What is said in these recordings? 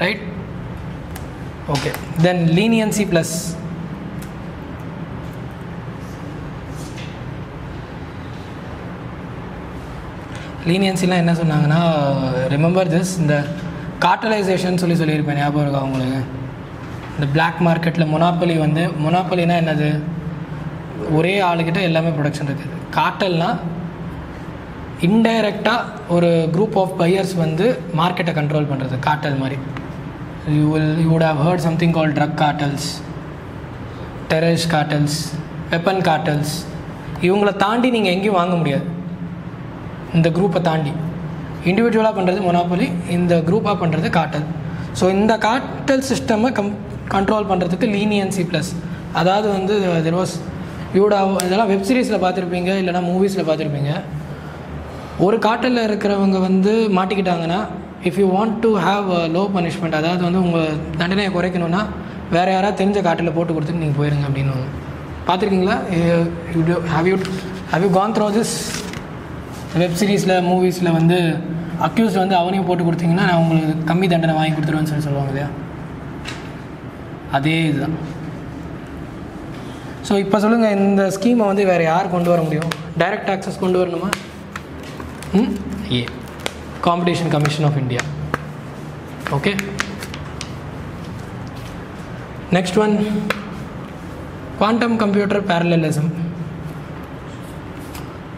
right? Okay, then leniency plus. லீனியன்சிலாம் என்ன சொன்னாங்கன்னா, remember this, இந்த கார்ட்டலைசேஷன் சொல்லியிருப்பேன், ஞாபகம் இருக்கா உங்களுக்கு? இந்த பிளாக் மார்க்கெட்டில் மொனாப்பலினா என்னது? ஒரே ஆளுக்கிட்ட எல்லாமே ப்ரொடக்ஷன் இருக்குது. கார்ட்டல்னால் இன்டைரக்டாக ஒரு குரூப் ஆஃப் பையர்ஸ் மார்க்கெட்டை கண்ட்ரோல் பண்ணுறது, கார்ட்டல் மாதிரி. you would have heard something called drug cartels, terrorist cartels, weapon cartels. இவங்களை தாண்டி நீங்கள் எங்கேயும் வாங்க முடியாது. இந்த குரூப்பை தாண்டி இண்டிவிஜுவலாக பண்ணுறது மொனாப்பொலி, இந்த குரூப்பாக பண்ணுறது கார்ட்டல். ஸோ இந்த கார்ட்டல் சிஸ்டமை கண்ட்ரோல் பண்ணுறதுக்கு லீனியன்சி ப்ளஸ். அதாவது தெர் வாஸ் இதெல்லாம் வெப் சீரிஸில் பார்த்துருப்பீங்க, இல்லைனா மூவிஸில் பார்த்துருப்பீங்க. ஒரு கார்ட்டலில் இருக்கிறவங்க மாட்டிக்கிட்டாங்கன்னா, if you want to have low punishment, அதாவது உங்கள் தண்டனையை குறைக்கணும்னா வேறு யாராவது தெரிஞ்ச காட்டில் போட்டு கொடுத்துட்டு நீங்கள் போயிருங்க அப்படின்னு பார்த்துருக்கீங்களா? Have you gone through this? Web சீரிஸில் மூவிஸில் அக்யூஸ்ட் அவனையும் போட்டு கொடுத்தீங்கன்னா நான் உங்களுக்கு கம்மி தண்டனை வாங்கி கொடுத்துருவேன்னு சொல்லுவாங்க இல்லையா? அதே இதுதான். ஸோ இப்போ சொல்லுங்கள், இந்த ஸ்கீமை வேறு யார் கொண்டு வர முடியும்? டைரக்ட் ஆக்சஸ் கொண்டு வரணுமா? Competition Commission of India. Okay, next one, quantum computer parallelism.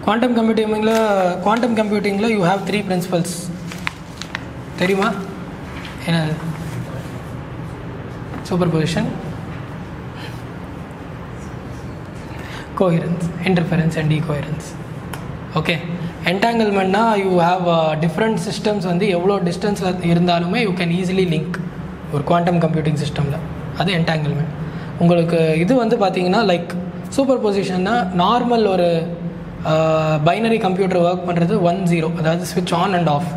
Quantum computing la you have three principles. தெரியுமா? என்ன? Superposition, coherence, interference and decoherence. Okay, என்டாங்கிள்மெண்ட்னா யூ ஹாவ் டிஃப்ரெண்ட் சிஸ்டம்ஸ் எவ்வளோ டிஸ்டன்ஸில் இருந்தாலுமே யூ கேன் ஈஸிலி லிங்க் ஒரு quantum computing சிஸ்டமில். அது entanglement. உங்களுக்கு இது பார்த்தீங்கன்னா லைக் சூப்பர் பொசிஷன்னா நார்மல் ஒரு பைனரி கம்ப்யூட்டர் ஒர்க் பண்ணுறது 1-0, அதாவது ஸ்விட்ச் ஆன் அண்ட் ஆஃப்,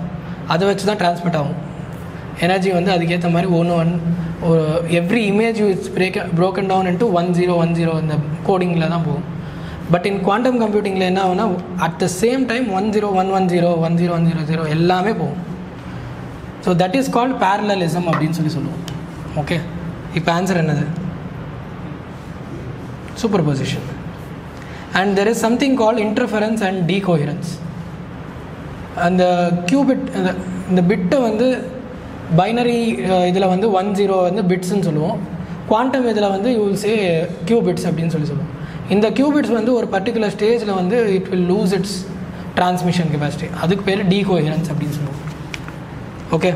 அதை வச்சு தான் டிரான்ஸ்மிட் ஆகும் எனர்ஜி. அதுக்கேற்ற மாதிரி ஒரு every image it's broken down into 1-0 இந்த கோடிங்கில் தான் போகும். பட் இன் குவாண்டம் கம்ப்யூட்டிங்கில் என்ன ஆகுனா, அட் த சேம் டைம் 1-0-1-1-0 எல்லாமே போகும். So that is called parallelism அப்படின்னு சொல்லுவோம். ஓகே, இப்போ ஆன்சர் என்னது? Superposition. And there is something called interference and decoherence. அந்த கியூபிட், இந்த பிட்டை பைனரி இதில் 1-0 பிட்ஸ்ன்னு சொல்லுவோம். குவாண்டம் இதில் யூ வில் சே கியூபிட்ஸ் அப்படின்னு சொல்லுவோம். இந்த கியூபிட்ஸ் ஒரு பர்டிகுலர் ஸ்டேஜில் it will lose it's transmission capacity. அதுக்கு பேர் டீகோஹரன்ஸ் அப்படின்னு சொல்லுவோம். ஓகே,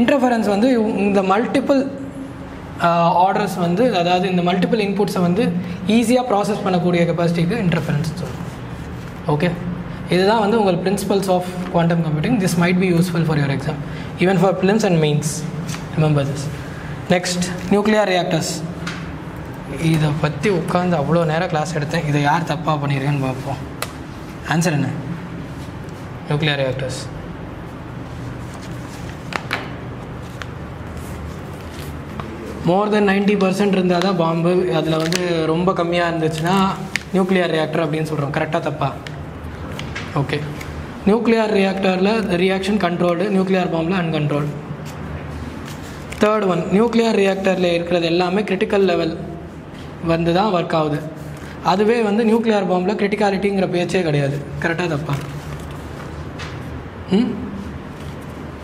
இன்டர்ஃபரன்ஸ் இந்த மல்டிபிள் ஆர்டர்ஸ் அதாவது இந்த மல்டிபிள் இன்புட்ஸை ஈஸியாக ப்ராசஸ் பண்ணக்கூடிய கெப்பாசிட்டிக்கு இன்டர்ஃபரன்ஸ் சொல்லுவோம். ஓகே, இதுதான் உங்கள் principles of quantum computing. This might be useful for your exam, even for prelims and mains. Remember this. Next, nuclear reactors. இதை பற்றி உட்காந்து அவ்வளோ நேரம் கிளாஸ் எடுத்தேன். இதை யார் தப்பாக பண்ணியிருக்கேன்னு பார்ப்போம். ஆன்சர் என்ன? Nuclear reactors. மோர் தென் 90% இருந்தால் தான் பாம்பு. அதில் ரொம்ப கம்மியாக இருந்துச்சுன்னா நியூக்ளியர் ரியாக்டர் அப்படின்னு சொல்கிறோம். கரெக்டாக தப்பா? ஓகே, நியூக்ளியர் ரியாக்டரில் ரியாக்ஷன் கண்ட்ரோல்டு, நியூக்ளியர் பாம்பில் அன்கண்ட்ரோல்டு. தேர்ட் ஒன், நியூக்ளியர் ரியாக்டரில் இருக்கிறது எல்லாமே கிரிட்டிக்கல் லெவல் தான் ஒர்க் ஆகுது. அதுவே நியூக்ளியர் பாம்பில் கிரிட்டிகாலிட்டிங்கிற பேச்சே கிடையாது. கரெக்டாக தப்பா?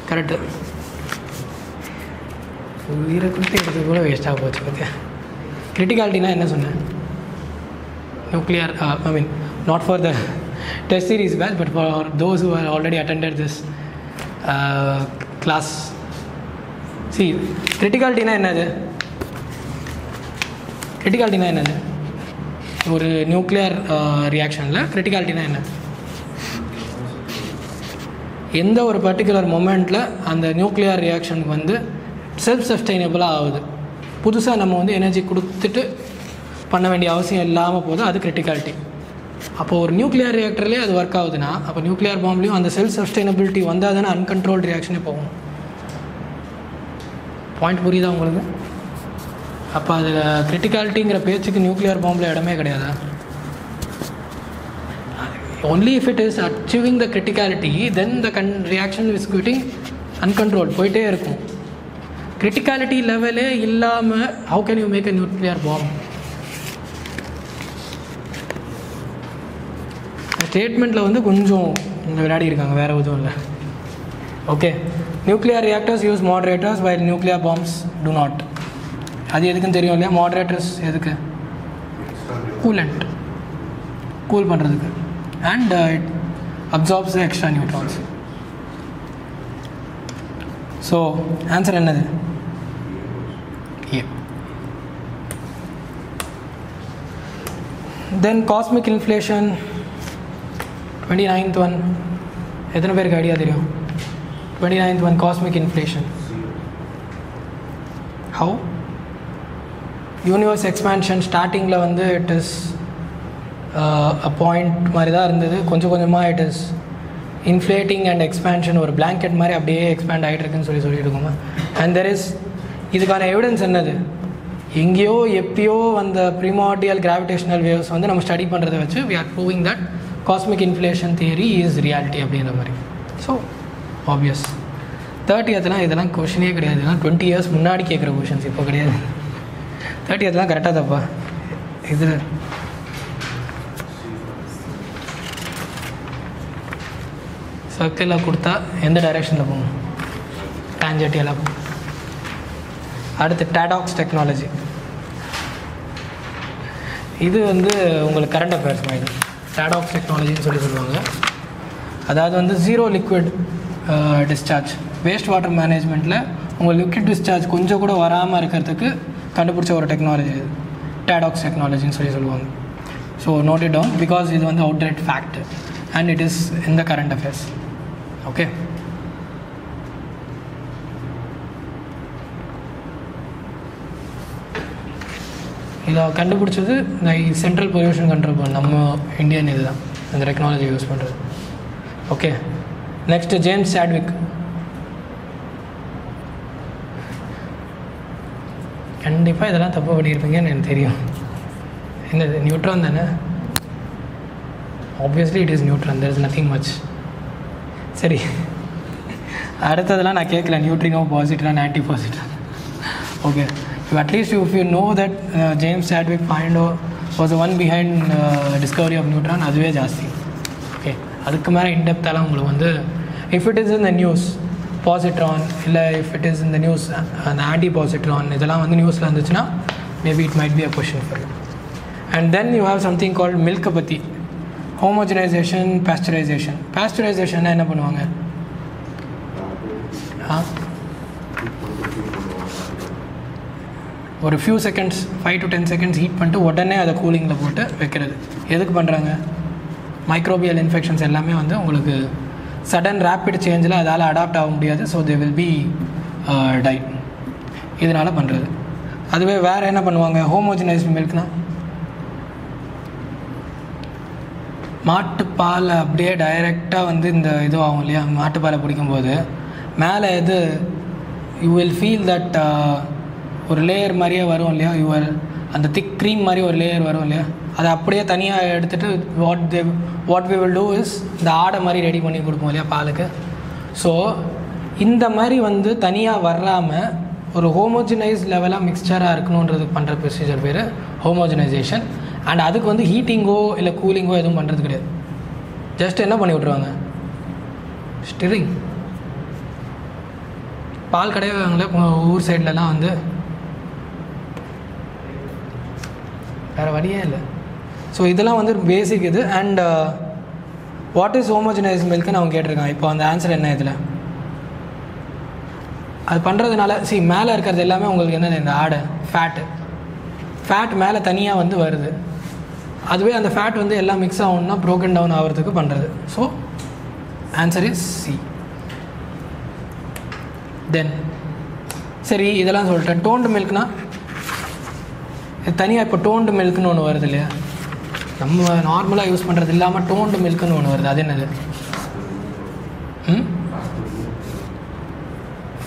கரெக்டு. உயிரை கொடுத்து எடுத்து கூட வேஸ்ட்டாக போச்சு பார்த்தியா. கிரிட்டிகாலிட்டினா என்ன சொன்னேன்? Nuclear I mean not for the test series batch, but for those who are already attended this class. See, கிரிட்டிகாலிட்டினா என்னது? கிரிட்டிகாலிட்டினா என்னது? ஒரு நியூக்ளியர் ரியாக்ஷனில் கிரிட்டிகாலிட்டினா என்ன? எந்த ஒரு பர்டிகுலர் மொமெண்ட்டில் அந்த நியூக்ளியர் ரியாக்ஷனுக்கு செல்ஃப் சஸ்டைனபிளாக ஆகுது, புதுசாக நம்ம எனர்ஜி கொடுத்துட்டு பண்ண வேண்டிய அவசியம் இல்லாமல் போகுது, அது கிரிட்டிகாலிட்டி. அப்போது ஒரு நியூக்ளியர் ரியாக்டர்லேயே அது ஒர்க் ஆகுதுன்னா, அப்போ நியூக்ளியர் பாம்ப்லேயும் அந்த செல்ஃப் சஸ்டைனபிலிட்டி வந்தால் தானே அன்கண்ட்ரோல்டு ரியாக்ஷனே போகும். பாயிண்ட் புரியுதா உங்களுக்கு? அப்போ அதில் கிரிட்டிகாலிட்டிங்கிற பேச்சுக்கு நியூக்ளியர் பாம்பில் இடமே கிடையாதா? only if it is achieving the criticality, then the reaction is getting அன்கண்ட்ரோல் போயிட்டே இருக்கும். கிரிட்டிகாலிட்டி லெவலே இல்லாமல் how can you make a nuclear bomb? ஸ்டேட்மெண்ட்டில் வந்து கொஞ்சம் விளையாடி இருக்காங்க, வேறு எதுவும் இல்லை. Okay, nuclear reactors use moderators while nuclear bombs do not. அது எதுக்குன்னு தெரியும் இல்லையா? மாடரேட்டர்ஸ் எதுக்கு? கூலண்ட், கூல் பண்ணுறதுக்கு. And it absorbs the extra neutrons. So answer என்னது? A. Then cosmic inflation 29th one எத்தனை பேருக்கு ஐடியா தெரியும்? 29th one, cosmic inflation. How? Universe expansion starting la வந்து it is a point மாதிரி தான் இருந்தது. கொஞ்சம் கொஞ்சமாக it is inflating and expansion, ஒரு blanket மாதிரி அப்படியே எக்ஸ்பேண்ட் ஆகிட்டு இருக்குன்னு சொல்லிட்டு இருக்கோமா. அண்ட் தெர் இஸ் இதுக்கான எவிடன்ஸ் என்னது? எங்கேயோ எப்பயோ அந்த ப்ரிமார்டியல் கிராவிடேஷனல் வேவ்ஸ் வந்து நம்ம ஸ்டடி பண்ணுறதை வச்சு we are proving that cosmic inflation theory is reality அப்படிங்கிற மாதிரி. So obvious. 30th இதெல்லாம் கொஷினே கிடையாது. இதெல்லாம் 20 years முன்னாடி கேட்குற கொஷின்ஸ், இப்போ கிடையாது. 30th கரெக்டாக தப்பா? இது சர்க்கிளில் கொடுத்தா எந்த டைரெக்ஷனில் போகும்? டான்ஜென்டியலாக போகும். அடுத்து டாடாக்ஸ் டெக்னாலஜி. இது வந்து உங்களுக்கு கரண்ட் அஃபேர்ஸ் மாதிரி. டாடாக்ஸ் டெக்னாலஜின்னு சொல்லுவாங்க. அதாவது வந்து zero liquid discharge, waste water மேனேஜ்மெண்ட்டில் உங்கள் லிக்விட் டிஸ்சார்ஜ் கொஞ்சம் கூட வராமல் இருக்கிறதுக்கு கண்டுபிடிச்ச ஒரு டெக்னாலஜி இது டாடாக்ஸ் டெக்னாலஜின்னு சொல்லுவாங்க. So note it down because இது வந்து outright fact and it is in the current affairs. Okay, இதை கண்டுபிடிச்சது இந்த சென்ட்ரல் பொல்யூஷன் கண்ட்ரோல் பண்ண நம்ம இந்தியன் இது தான் அந்த டெக்னாலஜி யூஸ் பண்ணுறது. Okay, next James Chadwick. கண்டிப்பாக இதெல்லாம் தப்பு பண்ணியிருப்பீங்கன்னு எனக்கு தெரியும். என்னது? நியூட்ரான் தானே? Obviously it is neutron, there is nothing much. சரி, அடுத்ததெல்லாம் நான் கேட்கல. Neutrino, positron, anti positron. Okay, at least if you know that James Chadwick find was the one behind discovery of neutron, அதுவே ஜாஸ்தி. ஓகே, அதுக்கு மேலே இன்டெப்த்தாலாம் உங்களுக்கு வந்து if it is in the news positron இல்லை இஃப் இட் இஸ் இந்த news அந்த ஆன்டி பாசிட்ரான் இதெல்லாம் வந்து நியூஸில் இருந்துச்சுன்னா maybe it might be a question for you. And then you have something called மில்கை பற்றி. Homogenisation, pasteurisation. பாஸ்டரைசேஷன்னா என்ன பண்ணுவாங்க? ஒரு few seconds 5 to 10 seconds heat பண்ணிட்டு உடனே அதை கூலிங்கில் போட்டு வைக்கிறது. எதுக்கு பண்ணுறாங்க? மைக்ரோபியல் இன்ஃபெக்ஷன்ஸ் எல்லாமே வந்து உங்களுக்கு சடன் ரேப்பிட் சேஞ்சில் அதால் அடாப்ட் ஆக முடியாது. So they will be die. இதனால் பண்ணுறது. அதுவே வேறு என்ன பண்ணுவாங்க? ஹோமோஜனைஸ்டு மில்க்னா மாட்டுப்பால் அப்படியே டைரெக்டாக வந்து இந்த இதுவாகும் இல்லையா? மாட்டுப்பாலை பிடிக்கும்போது மேலே இது யூ வில் ஃபீல் தட் ஒரு லேயர் மாதிரியே வரும் இல்லையா? யுவர் அந்த திக் க்ரீம் மாதிரி ஒரு லேயர் வரும் இல்லையா? அதை அப்படியே தனியாக எடுத்துகிட்டு what we will do is இந்த ஆடை மாதிரி ரெடி பண்ணி கொடுப்போம் இல்லையா பாலுக்கு. ஸோ இந்த மாதிரி வந்து தனியாக வராமல் ஒரு ஹோமோஜனைஸ் லெவலாக மிக்சராக இருக்கணுன்றதுக்கு பண்ணுற ப்ரொசீஜர் பேர் ஹோமோஜனைசேஷன். அண்ட் அதுக்கு வந்து ஹீட்டிங்கோ இல்லை கூலிங்கோ எதுவும் பண்ணுறது கிடையாது. ஜஸ்ட் என்ன பண்ணி விட்ருவாங்க? ஸ்டிரிங். பால் கிடையாதுங்களே ஊர் சைட்லலாம் வந்து வேறு வழியே இல்லை. ஸோ இதெல்லாம் வந்து பேசிக் இது. அண்ட் வாட் இஸ் ஹோமோஜனைஸ் மில்க்னு அவங்க கேட்டிருக்காங்க. இப்போ அந்த ஆன்சர் என்ன? இதில் அது பண்ணுறதுனால மேலே இருக்கிறது எல்லாமே உங்களுக்கு என்னது? இந்த ஆடை ஃபேட் மேலே தனியாக வந்து வருது. அதுவே அந்த ஃபேட் வந்து எல்லாம் மிக்ஸ் ஆகணும்னா ப்ரோக்கன் டவுன் ஆகிறதுக்கு பண்ணுறது. So answer is C. Then சரி, இதெல்லாம் சொல்லிட்டேன். டோன்டு மில்க்னா தனியாக இப்போ டோன்டு மில்க்னு ஒன்று வருது இல்லையா? நம்ம நார்மலாக யூஸ் பண்ணுறது இல்லாமல் டோன்டு மில்க்குன்னு ஒன்று வருது. அது என்னது?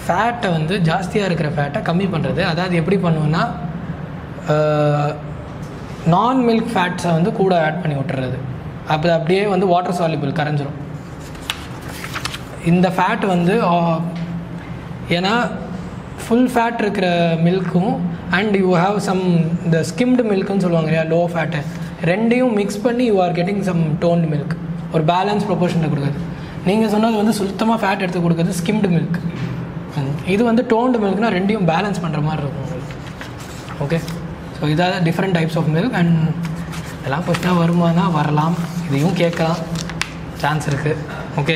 ஃபேட்டை வந்து ஜாஸ்தியாக இருக்கிற ஃபேட்டை கம்மி பண்ணுறது. அதாவது எப்படி பண்ணுவோன்னா நான் மில்க் ஃபேட்ஸை வந்து கூட ஆட் பண்ணி விட்டுறது. அப்போ அப்படியே வந்து வாட்டர் சால்யூபிள் கரைஞ்சிரும். இந்த ஃபேட் வந்து ஏன்னா ஃபுல் ஃபேட் இருக்கிற மில்க்கும் அண்ட் யூ ஹாவ் சம் இந்த ஸ்கிம்டு மில்க்குன்னு சொல்லுவாங்க இல்லையா, லோ ஃபேட்டு, ரெண்டையும் மிக்ஸ் பண்ணி you are getting some toned milk. ஒரு பேலன்ஸ் ப்ரொபோர்ஷனில் கொடுக்குது. நீங்கள் சொன்னது வந்து சுத்தமாக ஃபேட் எடுத்து கொடுக்குறது ஸ்கிம்டு மில்க். இது வந்து டோன்டு மில்க்னால் ரெண்டையும் பேலன்ஸ் பண்ணுற மாதிரி இருக்கும் உங்களுக்கு. ஓகே, ஸோ இதாவது different types of milk. And இதெல்லாம் கொஸ்டினாக வருமானா வரலாம், இதையும் கேட்கலாம், சான்ஸ் இருக்குது. ஓகே,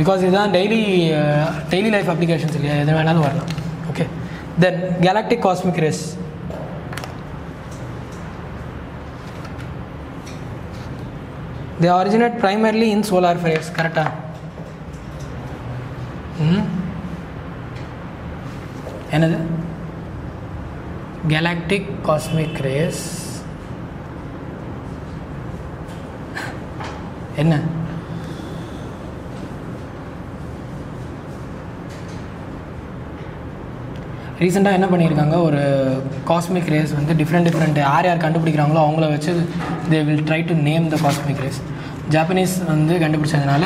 பிகாஸ் இதுதான் டெய்லி லைஃப் அப்ளிகேஷன்ஸ் இல்லையா, எது வேணாலும் வரலாம். Okay, then galactic cosmic rays. They originate primarily in solar flares. கரெக்டா? என்னது? Galactic cosmic rays. என்ன? ரீசெண்டாக என்ன பண்ணியிருக்காங்க, ஒரு காஸ்மிக் ரேஸ் வந்து டிஃப்ரெண்ட் யார் கண்டுபிடிக்கிறாங்களோ அவங்கள வச்சு they will try to name the cosmic race. Japanese வந்து கண்டுபிடிச்சதுனால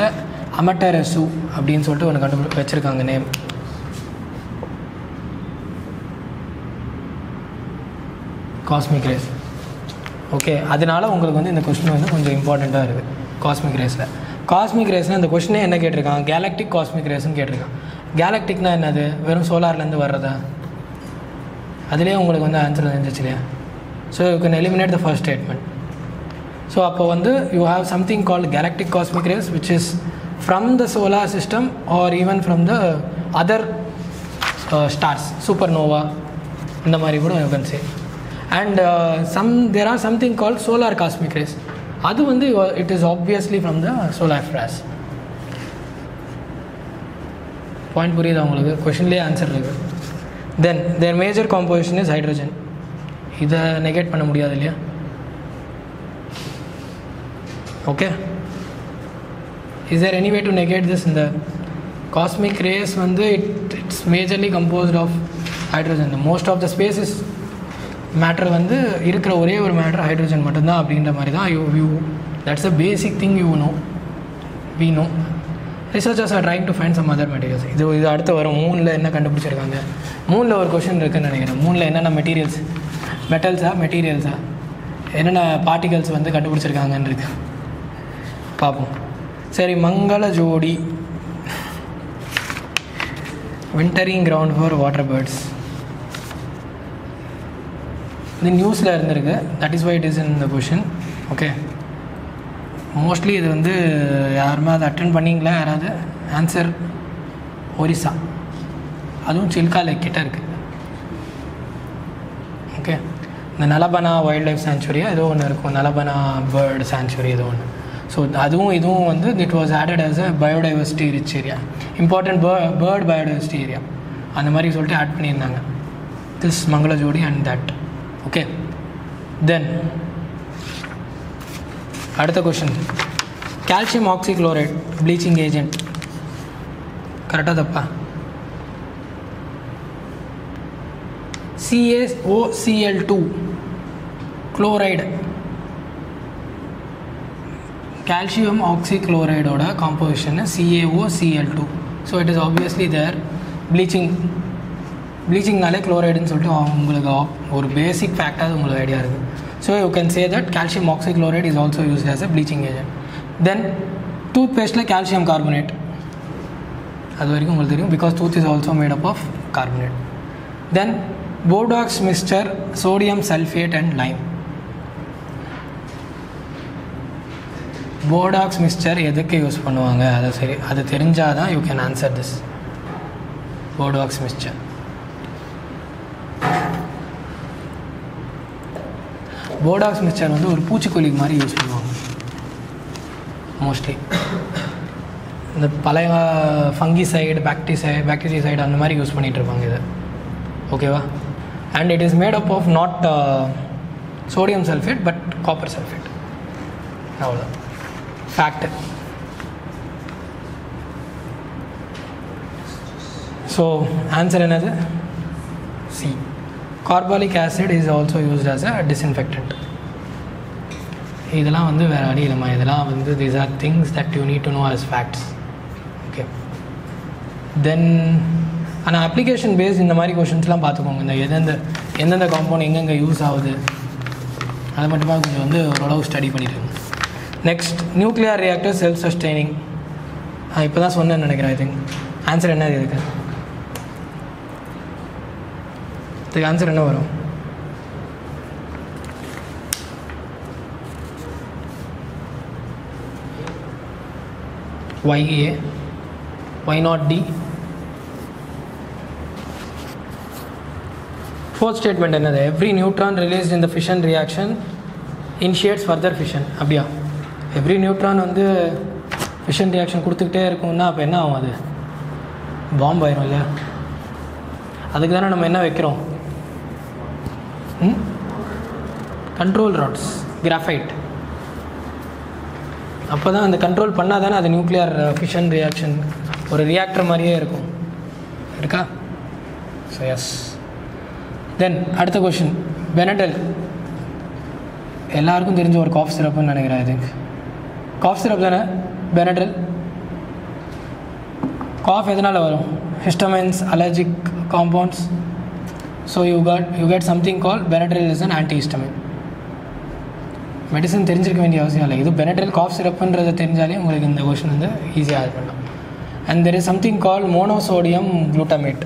அமட்டரசு அப்படின்னு சொல்லிட்டு ஒன்று வச்சுருக்காங்க நேம். Cosmic race. ஓகே, அதனால உங்களுக்கு வந்து இந்த கொஸ்டின் வந்து கொஞ்சம் இம்பார்ட்டண்ட்டாக இருக்குது காஸ்மிக் ரேஸில். காஸ்மிக் ரேஸ்னால் இந்த கொஸ்டினே என்ன கேட்டிருக்காங்க, கேலக்டிக் காஸ்மிக் ரேஸ்ன்னு கேட்டிருக்காங்க. கேலக்டிக்னா என்னது, வெறும் சோலார்லேருந்து வர்றதா? அதுலேயே உங்களுக்கு வந்து ஆன்சர் தெரிஞ்சிச்சு இல்லையா? So you can eliminate the first statement. So அப்போ வந்து you have something called galactic cosmic rays which is from the solar system or even from the other stars, super nova இந்த மாதிரி கூட you can say. And there are something called solar cosmic rays. அது வந்து it is obviously from the solar flash. Point புரியுது உங்களுக்கு? கொஷின்லேயே answer இருக்குது. Then there major composition is hydrogen. இதை நெகேட் பண்ண முடியாது இல்லையா? Okay, is there any way to negate this? இந்த காஸ்மிக் ரேஸ் வந்து it's majorly composed of hydrogen. Most of the spaces matter வந்து இருக்கிற ஒரே ஒரு மேட்டர் ஹைட்ரோஜன் மட்டும்தான் அப்படின்ற மாதிரி தான் you that's a basic thing you know, we know. Researchers are trying to find some other materials. இது அடுத்து வரும். மூணில் என்ன கண்டுபிடிச்சிருக்காங்க, மூணில் ஒரு கொஷின் இருக்குதுன்னு நினைக்கிறேன். மூணில் என்னென்ன மெட்டீரியல்ஸ், மெட்டீரியல்ஸா என்னென்ன பார்ட்டிகல்ஸ் வந்து கண்டுபிடிச்சிருக்காங்கன்னு இருக்கு பார்ப்போம். சரி, Mangalajodi, wintering ground for water birds. இது நியூஸில் இருந்திருக்கு, that is why it is in the question. Okay, mostly இது வந்து யாருமே அதை அட்டென்ட் பண்ணிங்களா யாராவது? ஆன்சர் ஒரிசா, அதுவும் சில்கா லேக் கிட்ட இருக்குது. ஓகே, இந்த நலபனா வைல்ட் லைஃப் சாங்சுரியா ஏதோ ஒன்று இருக்கும், நலபனா பேர்டு சாங்சுரி ஏதோ ஒன்று. ஸோ அதுவும் இதுவும் வந்து it was added as a biodiversity rich area, important bird biodiversity area அந்த மாதிரி சொல்லிட்டு ஆட் பண்ணியிருந்தாங்க. திஸ் மங்கள ஜோடி அண்ட் தட். ஓகே, தென் அடுத்த question, calcium oxychloride bleaching agent. கரெக்டாக தப்பா? CaOCl2 குளோரைடு, கால்சியம் ஆக்சிக்ளோரைடோட composition CaOCl2. So it is obviously there ப்ளீச்சிங்னாலே குளோரைடுன்னு சொல்லிட்டு உங்களுக்கு ஒரு பேசிக் ஃபேக்டாக உங்களுக்கு ஐடியா இருக்குது. So you can say that calcium oxychloride is also used as a bleaching agent. Then டூத் பேஸ்ட்டில் கால்சியம் கார்பனேட், அது வரைக்கும் உங்களுக்கு தெரியும், because tooth is also made up of carbonate. Then Bordeaux mixture, sodium sulphate and Lime. Bordeaux mixture எதுக்கு use பண்ணுவாங்க, அது தெரிஞ்சால் தான் you can answer this. Bordeaux mixture, Bordeaux mixture வந்து ஒரு பூச்சிக்கொல்லி மாதிரி யூஸ் பண்ணுவாங்க மோஸ்ட்லி. இந்த பழைய ஃபங்கிசைடு, பாக்டீரிசைடு அந்த மாதிரி யூஸ் பண்ணிகிட்டு இருப்பாங்க இதை. ஓகேவா? And it is made up of not sodium sulphate but copper sulphate. அவ்வளோதான் ஃபேக்ட். ஸோ ஆன்சர் என்னது? C. Carbolic acid is also used as a disinfectant. இதெல்லாம் வந்து வேறு வழி இல்லைம்மா, இதெல்லாம் வந்து these are things that you need to know as facts. Okay, then ஆனால் அப்ளிகேஷன் பேஸ்ட் இந்த மாதிரி கொஷின்ஸ்லாம் பார்த்துக்கோங்க. இந்த எந்தெந்த காம்பவுண்ட் எங்கெங்கே யூஸ் ஆகுது அதை மட்டுமா கொஞ்சம் வந்து ஓரளவு ஸ்டடி பண்ணிடுங்க. Next nuclear reactor self sustaining. இப்போ தான் சொன்னேன்னு நினைக்கிறேன். ஐ திங்க் ஆன்சர் என்ன இதுக்கு ஆன்சர் என்ன வரும்? YA, why not D? Fourth statement என்னது? Every neutron released in the fission reaction initiates further fission. அப்படியா? Every neutron வந்து fission reaction கொடுத்துக்கிட்டே இருக்கும்னா அப்போ என்ன ஆகும்? அது பாம்பு ஆயிரும் இல்லையா? அதுக்கு தானே நம்ம என்ன வைக்கிறோம்? Control rods, graphite. அப்போ தான் அந்த கண்ட்ரோல் பண்ணால் தானே அது நியூக்ளியர் ஃபிஷன் ரியாக்ஷன் ஒரு ரியாக்டர் மாதிரியே இருக்கும். இருக்கா? So S. தென் அடுத்த கொஷின், பெனடல். எல்லாருக்கும் தெரிஞ்ச ஒரு காஃப் சிரப்புன்னு நினைக்கிறேன். ஐ திங்க் காஃப் சிரப் தானே பெனடல். காஃப் எதனால் வரும்? Histamines, allergic compounds. So you get something call Benadryl is an antihistamine. Medicine தெரிஞ்சிருக்க வேண்டிய அவசியம் இல்லை. இது பெனட்ரில் காஃப் சிரப்புன்றதை தெரிஞ்சாலே உங்களுக்கு இந்த கொஷின் வந்து ஈஸியாக ஆட் பண்ணலாம். And there is something call monosodium glutamate.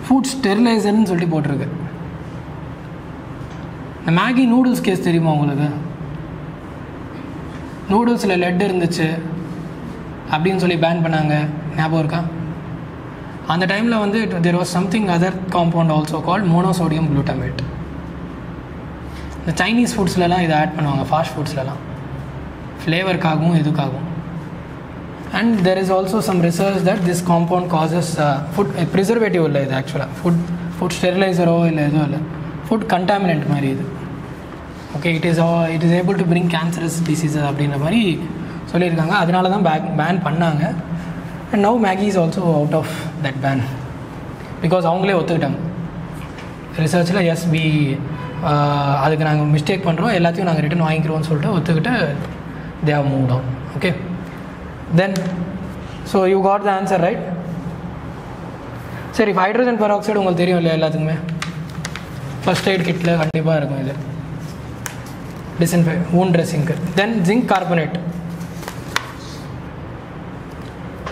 Food ஸ்டெரிலைசர்னு சொல்லிட்டு போட்டிருக்கு. இந்த மேகி நூடுல்ஸ் கேஸ் தெரியுமா உங்களுக்கு? நூடுல்ஸில் லெட் இருந்துச்சு அப்படின்னு சொல்லி பேன் பண்ணாங்க, ஞாபகம் இருக்கா? அந்த டைமில் வந்து there was something other compound also called monosodium glutamate. இந்த சைனீஸ் ஃபுட்ஸ்லலாம் இதை ஆட் பண்ணுவாங்க, ஃபாஸ்ட் ஃபுட்ஸ்லலாம், ஃப்ளேவருக்காகவும் இதுக்காகவும். And there is also some research that this compound causes food preservative இல்லை இது ஆக்சுவலாக, ஃபுட் ஸ்டெரிலைசரோ இல்லை எதுவும் இல்லை, ஃபுட் கண்டாமினன்ட் மாதிரி இது. Okay, it is able to bring cancerous diseases அப்படின்ற மாதிரி சொல்லியிருக்காங்க. அதனால தான் பேன் பண்ணாங்க. And now Maggi is also out of that ban because அவங்களே ஒத்துக்கிட்டாங்க ரிசர்ச்சில். எஸ் வி அதுக்கு நாங்கள் மிஸ்டேக் பண்ணுறோம், எல்லாத்தையும் நாங்கள் ரிட்டன் வாங்கிக்கிறோம்னு சொல்லிட்டு ஒத்துக்கிட்டு they have moved on. Okay, then so you got the answer right. சரி, ஹைட்ரஜன் பெராக்சைடு உங்களுக்கு தெரியும் இல்லையா எல்லாத்துக்குமே? ஃபர்ஸ்ட் எய்ட் கிட்டில் கண்டிப்பாக இருக்கும் இது, wound ட்ரெஸ்ஸிங்க்கு. தென் ஜிங்க் கார்பனேட்,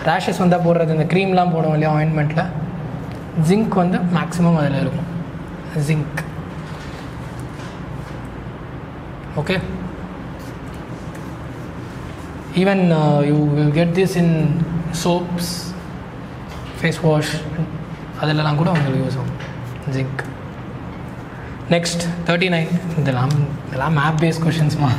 ரேஷஸ் வந்தால் போடுறது, இந்த க்ரீம்லாம் போடுவோம் இல்லையா ஆயின்மெண்ட்டில், ஜிங்க் வந்து மேக்ஸிமம் அதில் இருக்கும், zinc. Okay, even you will get this in soaps, face wash, அதிலலாம் கூட உங்களுக்கு யூஸ் ஆகும் ஜிங்க். நெக்ஸ்ட் 39. இதெல்லாம் மேப் பேஸ்ட் கொஷின்ஸ்மா.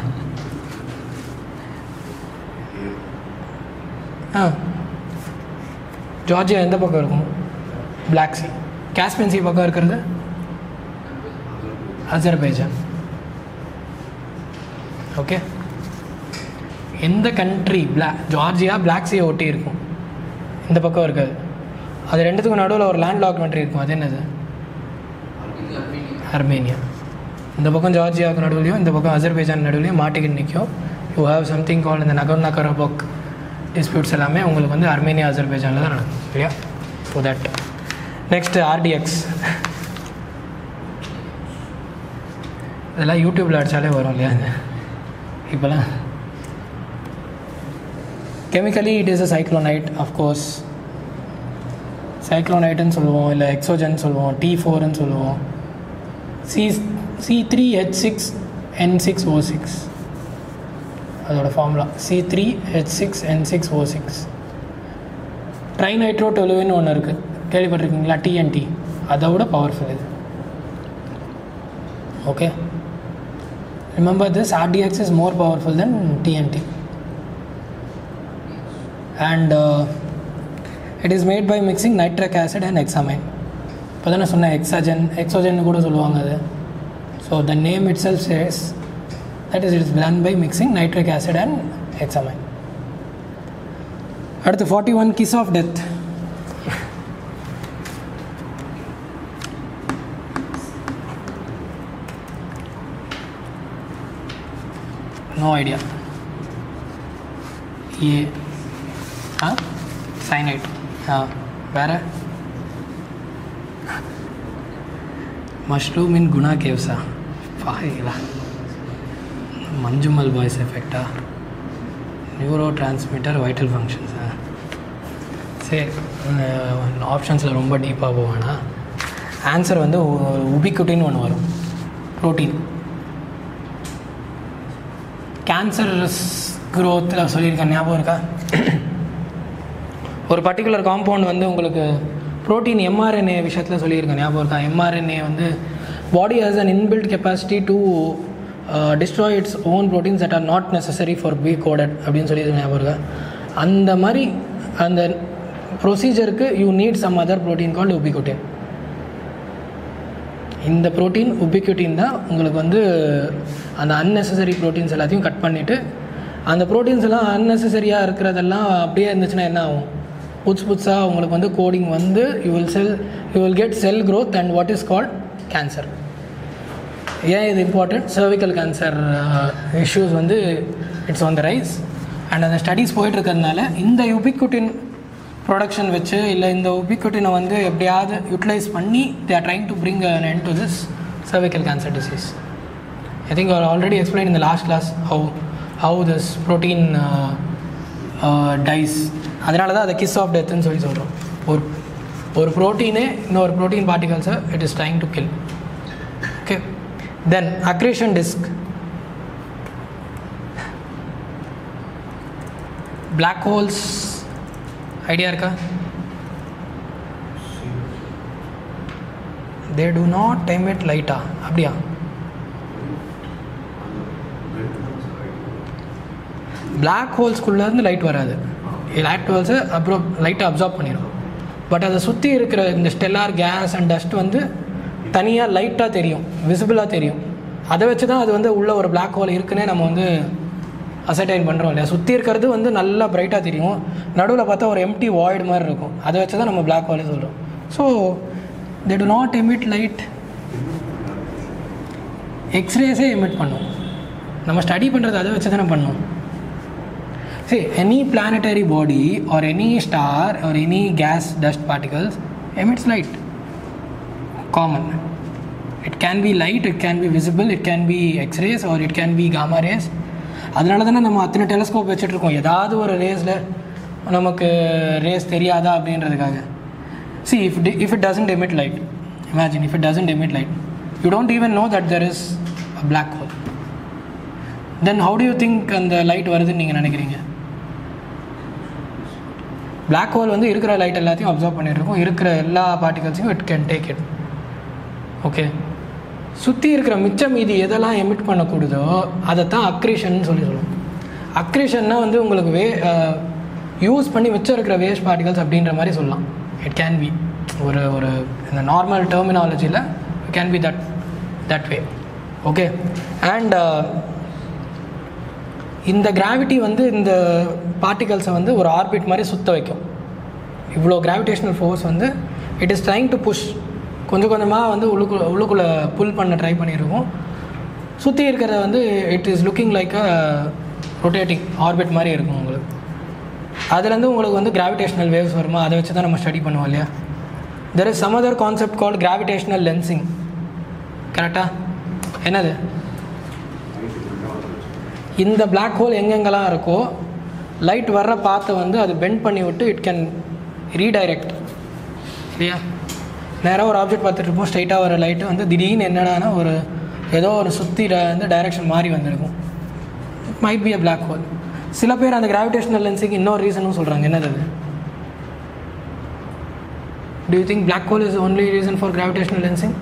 ஜார்ஜியா எந்த பக்கம் இருக்கும்? Black C. காஸ்பியன் சி பக்கம் இருக்கிறது அஜர்பைஜான். ஓகே, எந்த கண்ட்ரி ஜார்ஜியா பிளாக் சியை ஒட்டி இருக்கும், இந்த பக்கம் இருக்காது. அது ரெண்டுத்துக்கும் நடுவில் ஒரு லேண்ட் லாக் கண்ட்ரி இருக்கும், அது என்னது? அர்மேனியா. இந்த பக்கம் ஜார்ஜியாவுக்கு நடுவுலையும் இந்த பக்கம் அஜர்பைஜான் நடுவுலையும் மாட்டிக்கிட்டு நிற்கும். யூ ஹேவ் சம்திங் கால் இந்த நகர்னோ கராபக் டிஸ்பியூட்ஸ் எல்லாமே உங்களுக்கு வந்து அர்மேனியா அஜர்பைஜானில் தான் நடக்கும் இல்லையா? So that. Next RDX. இதெல்லாம் யூடியூப்பில் அடித்தாலே வரும் இல்லையா இப்போலாம். Chemically it is a cyclonite. Of course சைக்ளோனைட்டுன்னு சொல்லுவோம், இல்லை எக்ஸோஜன் சொல்லுவோம், T4ன்னு சொல்லுவோம். C3H6N6O6 அதோட ஃபார்முலா, C3H6N6O6. ட்ரைநைட்ரோடொலுவின்னு ஒன்று இருக்குது, கேள்விப்பட்டிருக்கீங்களா? TNT, அதை விட பவர்ஃபுல் இது. Okay, remember this, RDX is more powerful than TNT. And it is made by mixing nitric acid and hexamine. இப்போ தான் நான் சொன்னேன் எக்ஸோஜன் கூட சொல்லுவாங்க அது. So the name itself says that is, it is done by mixing nitric acid and hexamine. அடுத்து 41, kiss of death. No idea. cyanide. வேறு mushroom in Guna கேவ்ஸா? பாருங்களா, மஞ்சுமல் பாய்ஸ் எஃபெக்டா? நியூரோ டிரான்ஸ்மிட்டர் வைட்டல் ஃபங்க்ஷன்ஸா? சரி, ஆப்ஷன்ஸில் ரொம்ப டீப்பாக போவேன்னா ஆன்சர் வந்து உபிக்குட்டின்னு ஒன்று வரும், ப்ரோட்டீன். கேன்சர் க்ரோத்தில் சொல்லியிருக்கேன், ஞாபகம் இருக்கா? ஒரு பர்டிகுலர் காம்பவுண்ட் வந்து உங்களுக்கு ப்ரோட்டீன் எம்ஆர்என்ஏ விஷயத்தில் சொல்லியிருக்கேன், ஞாபகம் இருக்கா? எம்ஆர்என்ஏ வந்து body has an inbuilt capacity to destroy its own proteins that are not necessary for be coded அப்படின்னு சொல்லியிருக்கேன், ஞாபகம் இருக்கா? அந்த மாதிரி அந்த ப்ரொசீஜருக்கு you need some other protein called ubiquitin. இந்த ப்ரோட்டீன் உபிகுட்டின் தான் உங்களுக்கு வந்து அந்த அன்னெசசரி ப்ரோட்டீன்ஸ் எல்லாத்தையும் கட் பண்ணிவிட்டு, அந்த ப்ரோட்டீன்ஸ் எல்லாம் அன்னெசரியாக இருக்கிறதெல்லாம் அப்படியே இருந்துச்சுன்னா என்ன ஆகும்? புதுசாக உங்களுக்கு வந்து கோடிங் வந்து you will get sell growth and what is called cancer. ஏன் இது இம்பார்ட்டன்ட்? சர்விக்கல் கேன்சர் இஷ்யூஸ் வந்து it's on the rise. And அந்த ஸ்டடீஸ் போயிட்டுருக்கிறதுனால இந்த யுபிகுட்டின் ப்ரொடக்ஷன் வச்சு இல்லை இந்த உபிகுட்டினை வந்து எப்படியாவது யூட்டிலைஸ் பண்ணி they are trying to bring an end to this cervical cancer disease. I think I already explained in the last class how this protein dies. அதனால தான் அதை கிஸ் ஆஃப் டெத்துன்னு சொல்கிறோம். ஒரு ப்ரோட்டீனே இன்னொரு ப்ரோட்டீன் பார்ட்டிகல்ஸை it is trying to kill. Okay, then accretion disk. Black holes idea இருக்கா? They do not emit லைட்டா? அப்படியா? பிளாக் ஹோல்ஸ்குள்ளேருந்து லைட் வராது. லைட் ஹோல்ஸை அப்புறம் லைட்டை அப்சார்ப் பண்ணிடும். பட் அதை சுற்றி இருக்கிற இந்த ஸ்டெல்லார் கேஸ் அண்ட் டஸ்ட் வந்து தனியாக லைட்டாக தெரியும், விசிபிளாக தெரியும். அதை வச்சு தான் அது வந்து உள்ள ஒரு பிளாக் ஹோல் இருக்குன்னே நம்ம வந்து அசர்டைன் பண்ணுறோம் இல்லையா? சுற்றி இருக்கிறது வந்து நல்லா பிரைட்டாக தெரியும், நடுவில் பார்த்தா ஒரு எம்டி வாய்டு மாதிரி இருக்கும். அதை வச்சு தான் நம்ம பிளாக் ஹோலே சொல்கிறோம். So they do not emit light. எக்ஸ்ரேஸே எமிட் பண்ணும். நம்ம ஸ்டடி பண்ணுறது அதை வச்சு தானே பண்ணோம். See, any planetary body or any star or any gas dust particles emits light. Common. It can be light, it can be visible, it can be X-rays or it can be gamma rays. அதனால தானே நம்ம அத்தனை telescope வச்சுட்ருக்கோம், ஏதாவது ஒரு ரேஸில் நமக்கு race தெரியாதா அப்படின்றதுக்காக. See, if it doesn't emit light, imagine if it doesn't emit light, you don't even know that there is a black hole. Then how do you think அந்த லைட் வருதுன்னு நீங்கள் நினைக்கிறீங்க? பிளாக் ஹோல் வந்து இருக்கிற light எல்லாத்தையும் observe பண்ணிகிட்ருக்கோம், இருக்கிற எல்லா பார்ட்டிகல்ஸையும் it can take it. Okay, சுற்றி இருக்கிற மிச்சம் மீதி எதெல்லாம் எமிட் பண்ணக்கூடுதோ அதை தான் அக்ரேஷன் சொல்லுவோம். அக்ரேஷன்னா வந்து உங்களுக்கு யூஸ் பண்ணி மிச்சம் இருக்கிற வேஸ்ட் பார்ட்டிகல்ஸ் அப்படின்ற மாதிரி சொல்லலாம். இட் கேன் பி ஒரு இந்த நார்மல் டெர்மினாலஜியில் it can be that way. Okay, and இந்த கிராவிட்டி வந்து இந்த பார்ட்டிகல்ஸை வந்து ஒரு ஆர்பிட் மாதிரி சுற்ற வைக்கும். இவ்வளோ கிராவிடேஷனல் ஃபோர்ஸ் வந்து it is trying to push, கொஞ்சம் கொஞ்சமாக வந்து உள்ளுக்குள்ளே புல் பண்ண ட்ரை பண்ணியிருக்கோம். சுற்றி இருக்கிறத வந்து it is looking like a rotating orbit மாதிரி இருக்கும் உங்களுக்கு. அதுலேருந்து உங்களுக்கு வந்து கிராவிடேஷனல் வேவ்ஸ் வருமா, அதை வச்சு தான் நம்ம ஸ்டடி பண்ணுவோம் இல்லையா? There is some other concept called gravitational lensing. கரெக்டாக? என்னது? இந்த பிளாக் ஹோல் எங்கெங்கெல்லாம் இருக்கோ லைட் வர்ற பாத்தை வந்து அது பெண்ட் பண்ணி விட்டு இட் கேன் ரீடைரக்ட் இல்லையா? நேராக ஒரு ஆப்ஜெக்ட் பார்த்துட்டு இருப்போம், ஸ்ட்ரைட்டாக வர லைட்டு வந்து திடீர்னு என்னென்னா ஏதோ ஒரு சுற்றி வந்து டைரெக்ஷன் மாறி வந்திருக்கும். It might be a black hole. சில பேர் அந்த கிராவிடேஷனல் லென்ஸுக்கு இன்னொரு ரீசனும் சொல்கிறாங்க. என்னது அது? Do you think black hole is the only reason for gravitational lensing?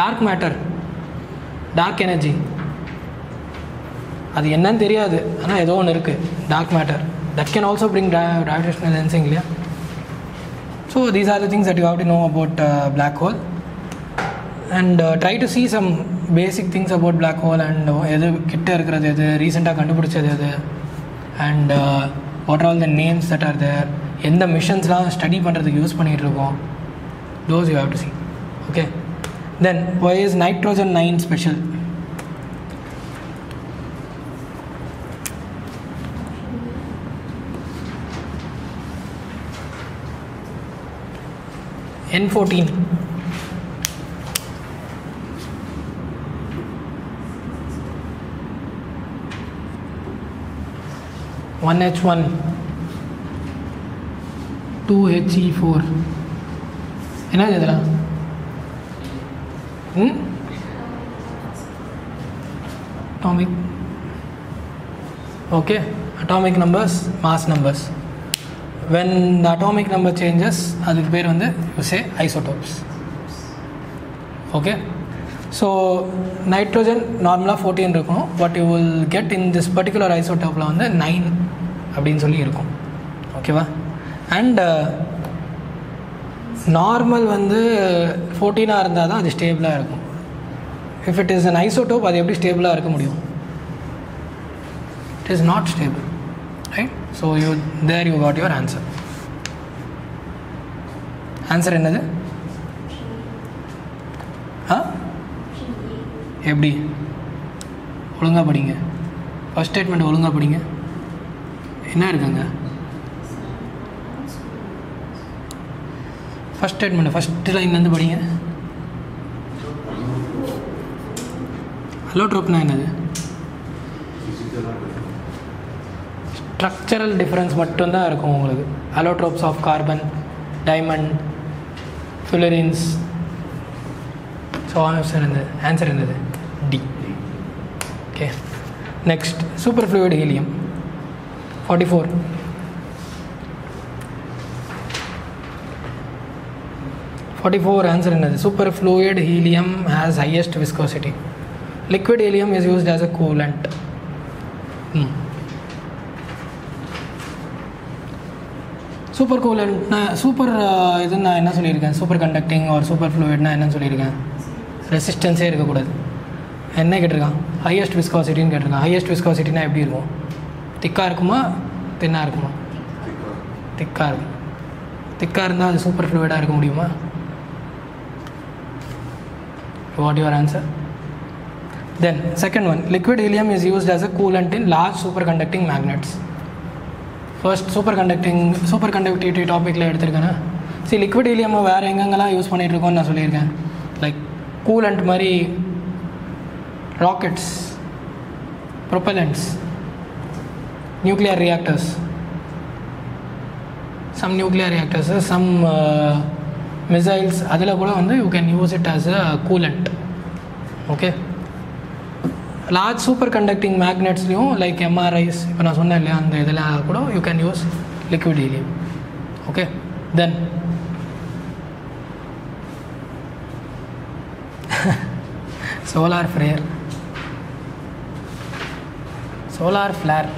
Dark matter, dark energy, அது என்னன்னு தெரியாது, ஆனால் ஏதோ ஒன்று இருக்குது, dark matter, that can also bring gravitational lensing இல்லையா? So these are the things that you have to know about black hole and try to see some basic things about black hole and எது கிட்ட இருக்கிறது எது, ரீசெண்டாக கண்டுபிடிச்சது எது, and what are all the names that are there, எந்த மிஷன்ஸ்லாம் study பண்ணுறதுக்கு யூஸ் பண்ணிகிட்ருக்கோம், those you have to see. Okay, then why is nitrogen 9 special? N14 1H1 2He4 என்னது இதெல்லாம்? atomic, okay, atomic numbers, mass numbers. When the atomic number changes, அதுக்கு பேர் வந்து you say isotopes. Okay, so nitrogen நார்மலாக 14 இருக்கும், but you will get in this particular isotope வந்து 9 அப்படின்னு சொல்லி இருக்கும். ஓகேவா? அண்ட் நார்மல் வந்து 14 இருந்தால் தான் அது ஸ்டேபிளாக இருக்கும். If it is an isotope அது எப்படி ஸ்டேபிளாக இருக்க முடியும்? It is not stable, right? So you there you got your answer. Answer என்னது? எப்படி? ஒழுங்காக படிங்க. ஃபஸ்ட் ஸ்டேட்மெண்ட் ஒழுங்காக படிங்க. என்ன இருக்குங்க ஃபஸ்ட் ஸ்டேட்மெண்ட்? ஃபஸ்ட்டு லைன்லேருந்து படிங்க. அலோட்ரோப்னா என்னது? ஸ்ட்ரக்சரல் டிஃப்ரென்ஸ் மட்டும்தான் இருக்கும் உங்களுக்கு. Allotropes of carbon, diamond, fullerenes. So answer என்னது? ஆன்சர் என்னது? D. Okay, next superfluid helium 44. Answer என்னது? Superfluid helium has highest viscosity. Liquid helium is used as a coolant. Super கூலண்ட்னா super இது நான் என்ன சொல்லியிருக்கேன்? சூப்பர் கண்டக்டிங் ஆர் சூப்பர் ஃப்ளூயிட்னா என்னன்னு சொல்லியிருக்கேன்? ரெசிஸ்டன்ஸே இருக்கக்கூடாது. என்ன கேட்டிருக்கான்? ஹையஸ்ட் விஸ்காசிட்டின்னு கேட்டிருக்கான். ஹையஸ்ட் விஸ்காசிட்டினா எப்படி இருக்கும்? திக்காக இருக்குமா தின்னாக இருக்குமா? திக்காக இருக்கும். திக்காக இருந்தால் அது சூப்பர் ஃப்ளூயிடாக இருக்க முடியுமா? What your answer? Then second one, liquid helium is used as a coolant in large superconducting magnets. First superconductivity டாப்பிக்கில் எடுத்திருக்கேன்னா, சரி லிக்விட் ஹீலியம் வேறு எங்கெங்கெல்லாம் யூஸ் பண்ணிகிட்டு இருக்கோன்னு நான் சொல்லியிருக்கேன். லைக் கூலண்ட் மாதிரி rockets, propellants, nuclear reactors, some nuclear reactors, some missiles, அதில் கூட வந்து you can use it as a coolant. Okay, large superconducting மேக்னெட்ஸ்லையும் லைக் எம்ஆர்ஐஸ் இப்போ நான் சொன்னேன் இல்லையா, அந்த இதில் கூட you can use liquid helium. Okay, then solar flare, solar flare.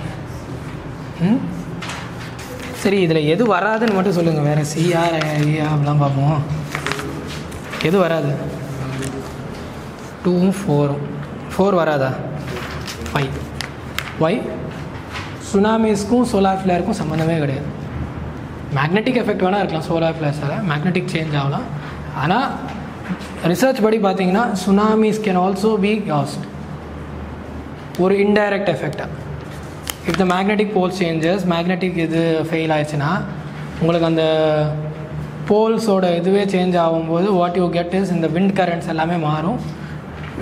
சரி, இதில் எது வராதுன்னு மட்டும் சொல்லுங்கள். வேறு சிஆர் ஐயா அப்படிலாம் பார்ப்போம். எது வராது? 2 4 4 வராதா? 5. ஒய்? சுனாமிஸ்க்கும் சோலார் ஃப்ளேருக்கும் சம்மந்தமே கிடையாது. மேக்னெட்டிக் எஃபெக்ட் வேணால் இருக்கலாம் சோலார் ஃப்ளேர்ஸால், மேக்னெட்டிக் சேஞ்ச் ஆகலாம். ஆனால் ரிசர்ச் படி பார்த்தீங்கன்னா tsunamis can also be caused ஒரு இன்டைரக்ட் எஃபெக்டாக. If the magnetic pole changes, magnetic இது ஃபெயில் ஆயிடுச்சுன்னா உங்களுக்கு அந்த போல்ஸோட இதுவே சேஞ்ச் ஆகும்போது வாட் யூ கெட் இஸ் இந்த விண்ட் கரண்ட்ஸ் எல்லாமே மாறும்.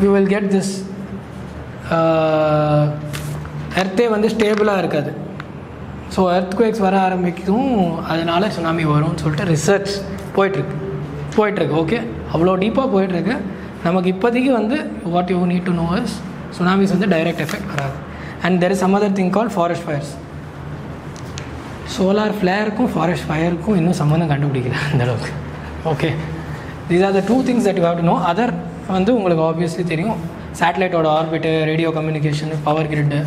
யூ வில் கெட் திஸ் எர்த்தே வந்து ஸ்டேபிளாக இருக்காது. ஸோ எர்த்குவேக்ஸ் வர ஆரம்பிக்கும், அதனால சுனாமி வரும்னு சொல்லிட்டு ரிசர்ச் போயிட்டுருக்கு. ஓகே, அவ்வளோ டீப்பாக போயிட்டுருக்கு. நமக்கு இப்போதைக்கு வந்து what you need to know is tsunamis வந்து டைரக்ட் எஃபெக்ட் வராது. And there is some other thing called forest fires. Solar ஃப்ளேருக்கும் ஃபாரஸ்ட் ஃபயருக்கும் இன்னும் சம்மந்தம் கண்டுபிடிக்கல அந்தளவுக்கு. Okay, these are the 2 things that you have to know. Other வந்து உங்களுக்கு ஆப்வியஸ்லி தெரியும். சேட்டலைட்டோட orbit, radio communication, power grid,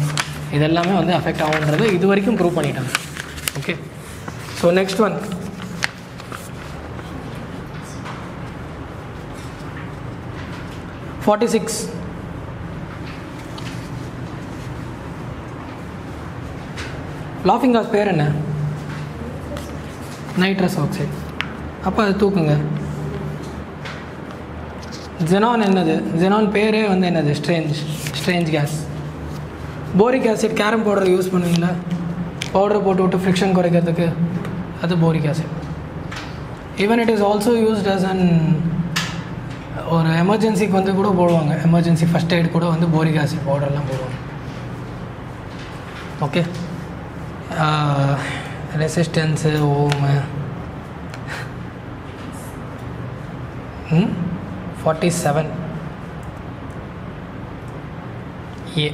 இதெல்லாமே வந்து அஃபெக்ட் ஆகுன்றது இது வரைக்கும் ப்ரூவ் பண்ணிட்டாங்க. ஓகே, ஸோ நெக்ஸ்ட் ஒன், (46) லாஃபிங் காஸ் பேர் என்ன? Nitrous oxide. அப்போ அது தூக்குங்க. ஜெனான் என்னது? ஜெனான் பேரே வந்து என்னது? Strange gas. Boric acid, carrom powder use பண்ணுவீங்களா? பவுடர் போட்டு விட்டு ஃப்ரிக்ஷன் குறைக்கிறதுக்கு, அது boric acid. Even it is also used as an ஒரு எமர்ஜென்சிக்கு வந்து கூட போடுவாங்க. எமர்ஜென்சி ஃபஸ்ட் எய்ட் கூட வந்து போரிக் ஆசிட் பவுடர்லாம் போடுவாங்க. ஓகே, ரெசிஸ்டன்ஸு ஓமு 47 ஏ.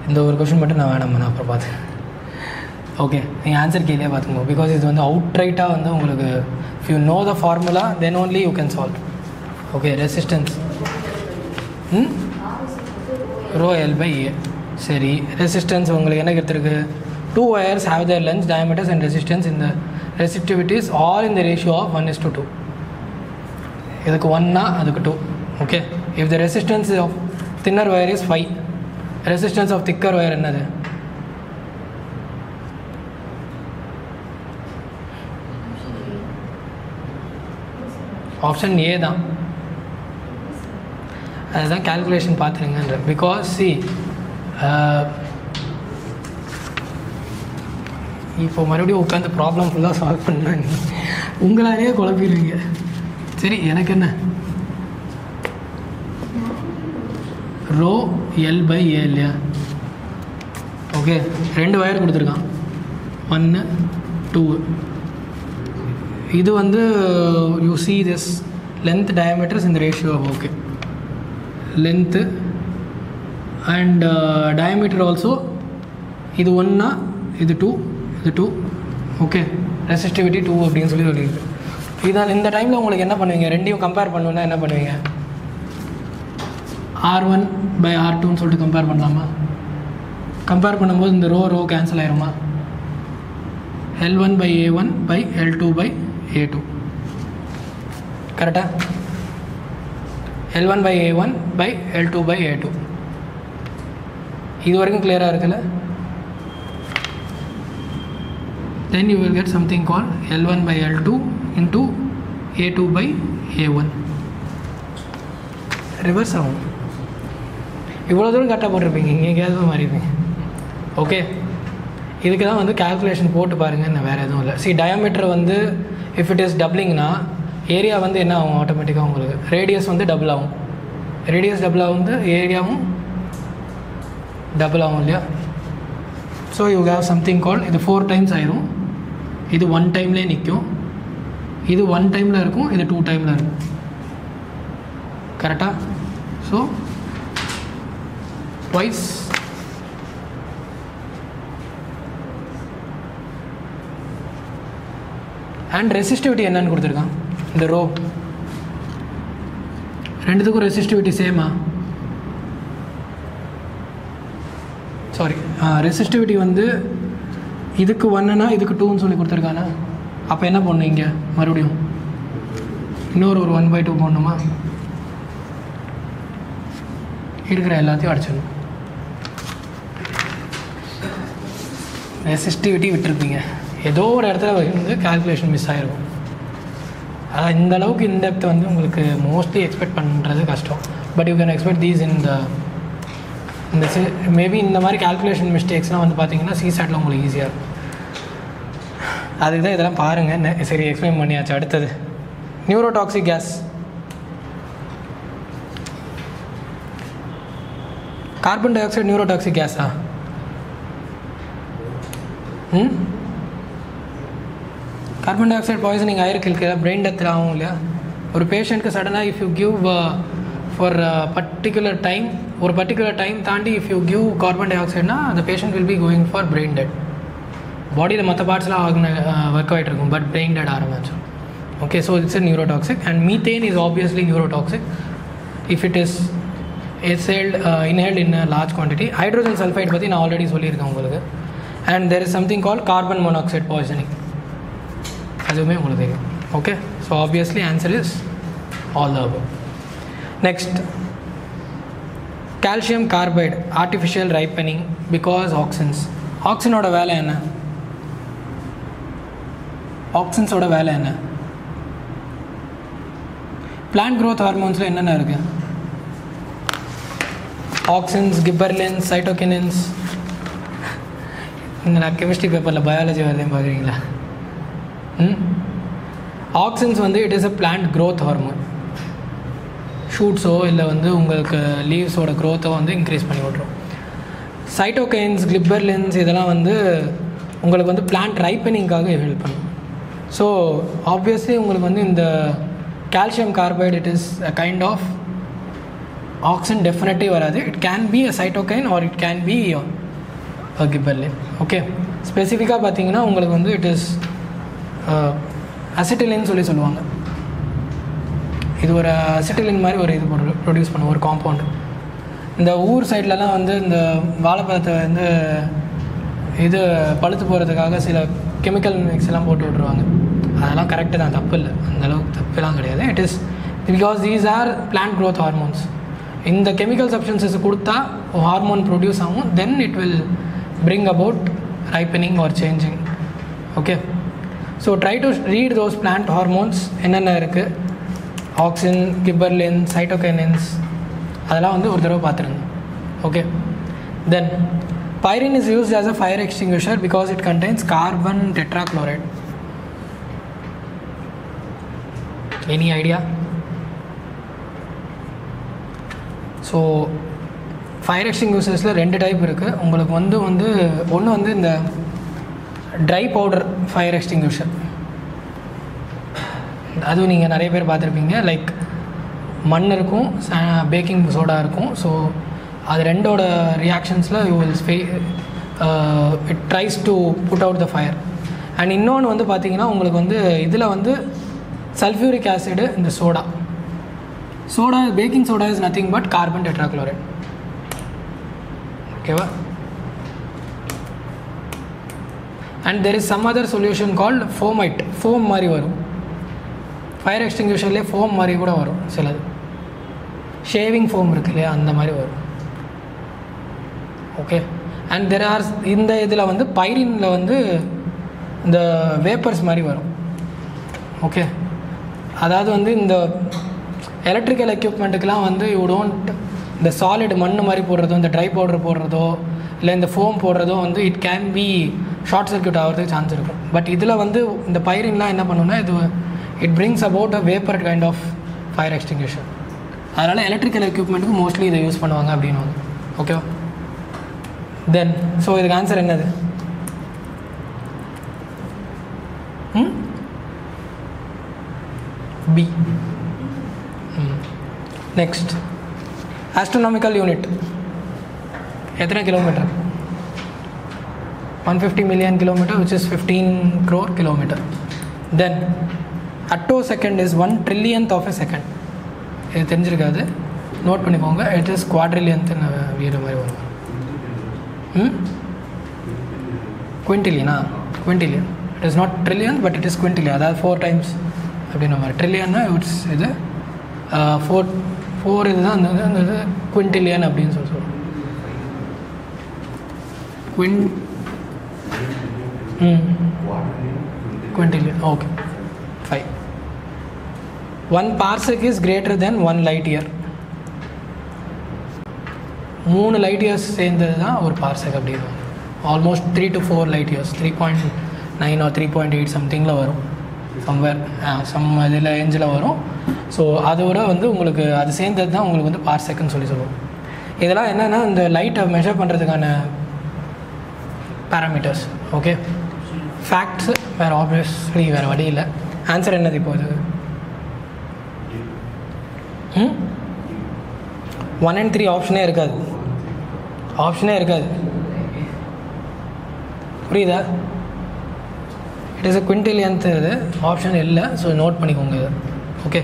இந்த ஒரு கொஷின் மட்டும் நான் வேணாம், நான் அப்புறம் பார்த்து. ஓகே, நீங்கள் ஆன்சர் கீழே பார்த்துக்கோ. பிகாஸ் இது வந்து அவுட்ரைட்டாக வந்து உங்களுக்கு if you know the formula then only you can solve. Okay, resistance rho L by A. சரி, ரெசிஸ்டன்ஸ் உங்களுக்கு என்ன கிடைத்திருக்கு? 2 wires have their lengths, diameters and resistance in the resistivities all in the ratio of 1:2. இதுக்கு 1னா அதுக்கு 2. Okay, if the resistance of thinner wire is 5, resistance of thicker wire என்னது? Option A தான். அதுதான் calculation பார்த்துருங்கன்ற. Because see இப்போ மறுபடியும் உட்காந்து problem ஃபுல்லாக solve பண்ணாங்க, உங்களாலேயே குழப்பிடுவீங்க. சரி, எனக்கு என்ன ரோ எல் பை ஏ இல்லையா? ஓகே, 2 வயர் கொடுத்துருக்கான், 1 2. இது வந்து you see this length diameters இந்த ratio. Okay, length and diameter also. இது 1னா இது 2, இது 2. ஓகே, ரெசிஸ்டிவிட்டி 2 அப்படின்னு சொல்லியிருக்கு. இதான் இந்த டைமில் உங்களுக்கு என்ன பண்ணுவீங்க? ரெண்டையும் கம்பேர் பண்ணணுன்னா என்ன பண்ணுவீங்க? R1 பை R2ன்னு சொல்லிட்டு கம்பேர் பண்ணலாமா? கம்பேர் பண்ணும்போது இந்த ரோ கேன்சல் ஆயிருமா? L1 by A1 by L2 by A2. கரெக்டாக? L1 by A1 by L2 by A2. இது வரைக்கும் கிளியராக இருக்குல்ல? Then you will get something called L1 by L2 into A2 by A1. Reverse ஆகும். இவ்வளோ தூரம் கரெக்டாக போட்டிருப்பீங்க, இங்கே எங்கேயாவது மாறிப்பீங்க. ஓகே, இதுக்கு தான் வந்து கால்குலேஷன் போட்டு பாருங்கள், இன்னும் வேறு எதுவும் இல்லை. சி, டயாமீட்டர் வந்து இஃப் இட் இஸ் டபுளிங்னா ஏரியா வந்து என்ன ஆகும்? ஆட்டோமேட்டிக்காக உங்களுக்கு ரேடியஸ் வந்து டபுள் ஆகும். ரேடியஸ் டபுள் ஆகும், ஏரியாவும் டபுள் ஆகும் இல்லையா? ஸோ யூ ஹேவ் சம்திங் கால், இது 4 times ஆயிரும். இது 1 timeலே நிற்கும், இது 1 timeல இருக்கும், இது 2 timeல இருக்கும். கரெக்டாக? ஸோ ட்வைஸ் அண்ட் ரெசிஸ்டிவிட்டி என்னன்னு கொடுத்துருக்கான்? இந்த ரோ ரெண்டுத்துக்கும் ரெசிஸ்டிவிட்டி சேமா? சாரி, ரெசிஸ்டிவிட்டி வந்து இதுக்கு 1னா இதுக்கு 2ன்னு சொல்லி கொடுத்துருக்கானா? அப்போ என்ன பண்ணணும்? இங்கே மறுபடியும் இன்னொரு 1/2 போடணுமா? இருக்கிற எல்லாத்தையும் அடிச்சிடணும். ரெசிஸ்டிவிட்டி விட்டுருப்பீங்க, ஏதோ ஒரு இடத்துல வந்து கால்குலேஷன் மிஸ் ஆகிருக்கும். இந்த அளவுக்கு இன்டெப்த் வந்து உங்களுக்கு மோஸ்ட்லி எக்ஸ்பெக்ட் பண்ணுறது கஷ்டம். But you can expect these இந்த மேபி இந்த மாதிரி கால்குலேஷன் மிஸ்டேக்ஸ்லாம் வந்து பார்த்தீங்கன்னா சிசாட்டில் உங்களுக்கு ஈஸியாக இருக்கும். அதுக்கு தான் இதெல்லாம் பாருங்கள். சரி, எக்ஸ்பிளைன் பண்ணியாச்சு. அடுத்தது neurotoxic gas. Carbon dioxide neurotoxic கேஸா? கார்பன் டை ஆக்சைடு பாய்சனிங் ஆயிருக்கு, பிரெயின் டெத் ஆகும் இல்லையா? ஒரு பேஷண்ட்க்கு சடனாக if you give for particular time தாண்டி இஃப் யூ கிவ் கார்பன் டை ஆக்சைடுனா அந்த patient will be going for brain dead. பாடியில் மற்ற பார்ட்ஸ்லாம் ஒர்க் ஆகிட்டு இருக்கும், பட் பிரெயின் டெட் ஆரம்பிச்சிடும். Okay, so it's neurotoxic. And methane is obviously neurotoxic if it is inhaled in a large quantity. Hydrogen sulphide பற்றி நான் ஆல்ரெடி சொல்லியிருக்கேன் உங்களுக்கு. And there is something called carbon monoxide poisoning, அதுவுமே உங்களுக்கு தெரியும். Okay, so obviously answer is all the above. Next, calcium carbide artificial ripening because auxins. ஆக்சினோட வேலை என்ன? ஆக்சின்ஸோட வேலை என்ன? பிளான்ட் க்ரோத் ஹார்மோன்ஸில் என்னென்ன இருக்குது? Auxins, gibberellins, cytokinins. இந்த நான் கெமிஸ்ட்ரி பேப்பரில் பயாலஜி வரதையும் பார்க்குறீங்களா? ஆக்சின்ஸ் வந்து it is a plant growth hormone. ஷூட்ஸோ இல்லை வந்து உங்களுக்கு லீவ்ஸோட க்ரோத்தை வந்து இன்க்ரீஸ் பண்ணி விட்ரும். சைட்டோகைன்ஸ், கிளிப்பர்லின்ஸ் இதெல்லாம் வந்து உங்களுக்கு வந்து பிளான்ட் ரைப்பனிங்காக ஹெல்ப் பண்ணும். ஸோ ஆப்வியஸ்லி உங்களுக்கு வந்து இந்த calcium carbide it is a kind of auxin definitely வராது. It can be a cytokine or it can be a gibberellin. Okay, ஸ்பெசிஃபிக்காக பார்த்தீங்கன்னா உங்களுக்கு வந்து இட் இஸ் அசிட்டிலின்னு சொல்லுவாங்க. இது ஒரு அசிட்டிலின் மாதிரி ஒரு இது ப்ரொடியூஸ் பண்ணும் ஒரு காம்பவுண்டு. இந்த ஊர் சைட்லலாம் வந்து இந்த வாழைப்பழத்தை வந்து இது பழுத்து போகிறதுக்காக சில கெமிக்கல் மிக்ஸ் எல்லாம் போட்டு விட்ருவாங்க. அதெல்லாம் கரெக்டு தான், தப்பு இல்லை, அந்தளவுக்கு தப்புலாம் கிடையாது. It is because these are plant growth hormones. இந்த கெமிக்கல் சப்ஸ்டன்சஸ் கொடுத்தா ஹார்மோன் ப்ரொடியூஸ் ஆகும். Then it will bring about ripening or changing. Okay, so try to read those plant hormones என்னென்ன இருக்குது, ஆக்சின், கிப்பர்லின், சைட்டோகைனின்ஸ் அதெல்லாம் வந்து ஒரு தடவை பார்த்துருங்க. Okay, then pyrene is used as a fire extinguisher because it contains carbon tetrachloride. Any idea? So fire எக்ஸ்டிங்யூஷர்ஸில் 2 type இருக்குது. உங்களுக்கு வந்து ஒன்று வந்து இந்த ட்ரை பவுடர் ஃபயர் எக்ஸ்டிங்யூஷர், அதுவும் நீங்கள் நிறைய பேர் பார்த்துருப்பீங்க. லைக் மண் இருக்கும், பேக்கிங் சோடா இருக்கும். ஸோ அது ரெண்டோட ரியாக்ஷன்ஸில் you will it tries to put out the fire. And இன்னொன்று வந்து பார்த்தீங்கன்னா உங்களுக்கு வந்து இதில் வந்து சல்ஃபியூரிக் ஆசிடு, இந்த soda baking soda is nothing but carbon tetrachloride. ஓகேவா? And there is some other solution called foamite. Foam மாதிரி வரும் ஃபயர் எக்ஸ்டிங்யூஷர்லேயே, ஃபோம் மாதிரி கூட வரும் சிலது. ஷேவிங் ஃபோம் இருக்கு இல்லையா, அந்த மாதிரி வரும். ஓகே, அண்ட் தெர் ஆர் இந்த இதில் வந்து பைரினில் வந்து இந்த வேப்பர்ஸ் மாதிரி வரும். ஓகே, அதாவது வந்து இந்த எலக்ட்ரிக்கல் எக்யூப்மெண்ட்டுக்கெலாம் வந்து யூ டோன்ட் இந்த சாலிட் மண் மாதிரி போடுறதோ, இந்த ட்ரை பவுடர் போடுறதோ, இல்லை இந்த ஃபோம் போடுறதோ வந்து it can be short circuit ஆகிறதுக்கு சான்ஸ் இருக்கும். பட் இதில் வந்து இந்த பைரின்லாம் என்ன பண்ணுன்னா, இது it brings about a vapour kind of fire extinction. அதனால் எலக்ட்ரிக்கல் எக்யூப்மெண்ட்டுக்கு மோஸ்ட்லி இதை யூஸ் பண்ணுவாங்க அப்படின்னு. ஓகேவா? தென் ஸோ இதுக்கு ஆன்சர் என்னது? பி. நெக்ஸ்ட், ஆஸ்ட்ரோனாமிக்கல் யூனிட் எத்தனை kilometre? 150 million kilometer, which is 15 crore kilometer. Then attosecond is 1 trillionth of a second. இது தெரிஞ்சிருக்காது, நோட் பண்ணிக்கோங்க. இட் இஸ் குவாட்ரில்லியன்த் வீர மாதிரி வரும். குவிண்டிலியனா? Quintillion. It is not trillion but it is quintillion. அதாவது 4 times அப்படின்ற மாதிரி. ட்ரில்லியன்னா இட்ஸ் இது 4 இதுதான் அந்த இது குவிண்டிலியன் அப்படின்னு சொல்லுவோம். Quintillion. Okay, 5. 1 parsec is greater than 1 light year. 3 light years சேர்ந்தது தான் ஒரு parsec அப்படின்னு. Almost 3 to 4 light years, 3.9 or 3.8 சம்திங்கில் வரும். சம்வேர் இதில் ரேஞ்சில் வரும். ஸோ அதோட வந்து உங்களுக்கு அது சேர்ந்தது தான் உங்களுக்கு வந்து பார்செக்னு சொல்லுவோம். இதெல்லாம் என்னென்னா இந்த லைட்டை மெஷர் பண்ணுறதுக்கான பேராமீட்டர்ஸ். ஓகே, ஃபேக்ட்ஸு வேறு ஆப்வியஸ்லி வேறு வழி இல்லை. ஆன்சர் என்னது இப்போது? 1 and 3 ஆப்ஷனே இருக்காது. புரியுதா? இட் இஸ் அ குவிண்டிலியன்த், இது ஆப்ஷன் இல்லை. ஸோ நோட் பண்ணிக்கோங்க இது. ஓகே.